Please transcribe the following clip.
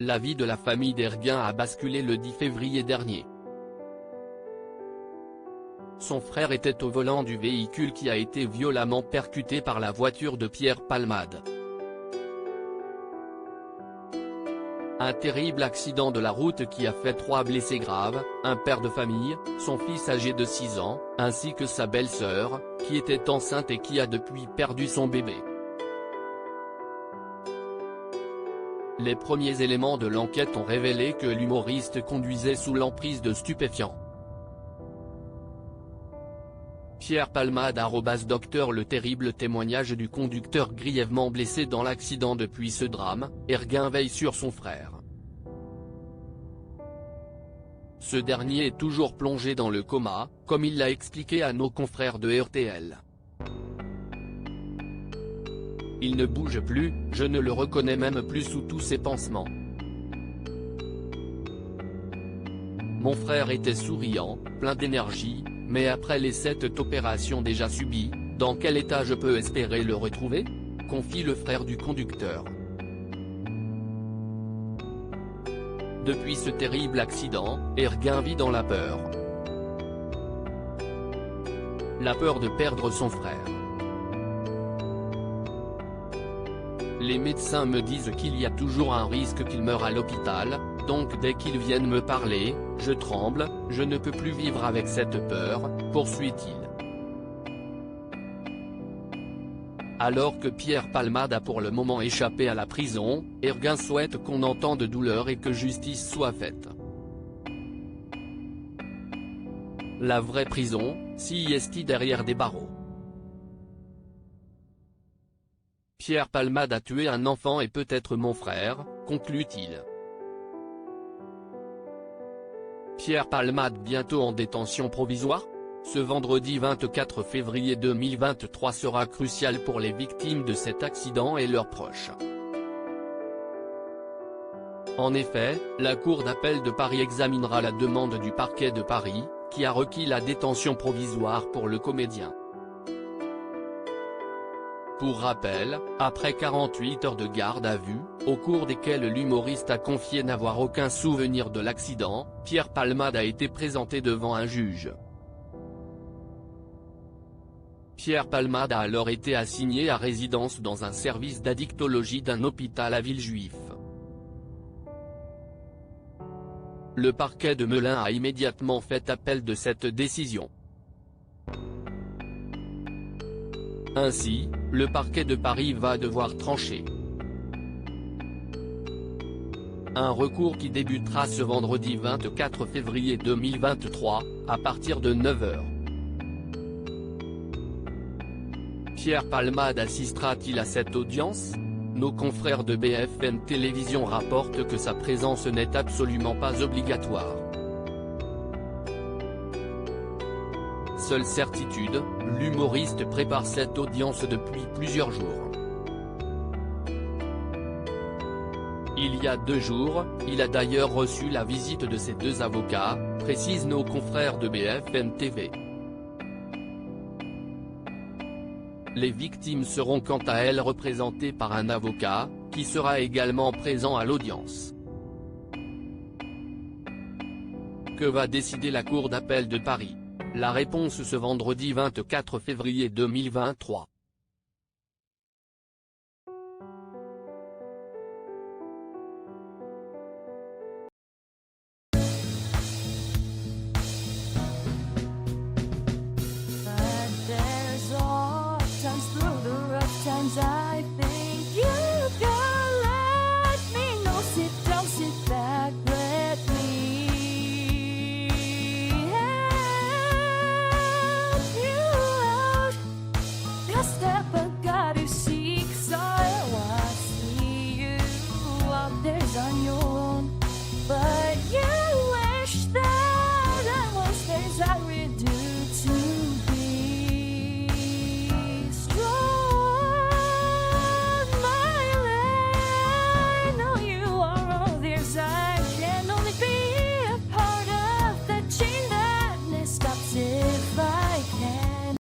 La vie de la famille d'Erguin a basculé le 10 février dernier. Son frère était au volant du véhicule qui a été violemment percuté par la voiture de Pierre Palmade. Un terrible accident de la route qui a fait 3 blessés graves, un père de famille, son fils âgé de 6 ans, ainsi que sa belle-sœur, qui était enceinte et qui a depuis perdu son bébé. Les premiers éléments de l'enquête ont révélé que l'humoriste conduisait sous l'emprise de stupéfiants. Pierre Palmade @docteur Le terrible témoignage du conducteur grièvement blessé dans l'accident. Depuis ce drame, Erguin veille sur son frère. Ce dernier est toujours plongé dans le coma, comme il l'a expliqué à nos confrères de RTL. Il ne bouge plus, je ne le reconnais même plus sous tous ses pansements. Mon frère était souriant, plein d'énergie, mais après les 7 opérations déjà subies, dans quel état je peux espérer le retrouver ? Confie le frère du conducteur. Depuis ce terrible accident, Erguin vit dans la peur. La peur de perdre son frère. Les médecins me disent qu'il y a toujours un risque qu'il meure à l'hôpital, donc dès qu'ils viennent me parler, je tremble, je ne peux plus vivre avec cette peur, poursuit-il. Alors que Pierre Palmade a pour le moment échappé à la prison, Erguin souhaite qu'on entende douleur et que justice soit faite. La vraie prison, si est derrière des barreaux. Pierre Palmade a tué un enfant et peut-être mon frère, conclut-il. Pierre Palmade bientôt en détention provisoire ? Ce vendredi 24 février 2023 sera crucial pour les victimes de cet accident et leurs proches. En effet, la Cour d'appel de Paris examinera la demande du parquet de Paris, qui a requis la détention provisoire pour le comédien. Pour rappel, après 48 heures de garde à vue, au cours desquelles l'humoriste a confié n'avoir aucun souvenir de l'accident, Pierre Palmade a été présenté devant un juge. Pierre Palmade a alors été assigné à résidence dans un service d'addictologie d'un hôpital à Villejuif. Le parquet de Melun a immédiatement fait appel de cette décision. Ainsi, le parquet de Paris va devoir trancher. Un recours qui débutera ce vendredi 24 février 2023, à partir de 9h. Pierre Palmade assistera-t-il à cette audience ? Nos confrères de BFM Télévision rapportent que sa présence n'est absolument pas obligatoire. Seule certitude, l'humoriste prépare cette audience depuis plusieurs jours. Il y a 2 jours, il a d'ailleurs reçu la visite de ses 2 avocats, précisent nos confrères de BFM TV. Les victimes seront quant à elles représentées par un avocat, qui sera également présent à l'audience. Que va décider la Cour d'appel de Paris ? La réponse ce vendredi 24 février 2023.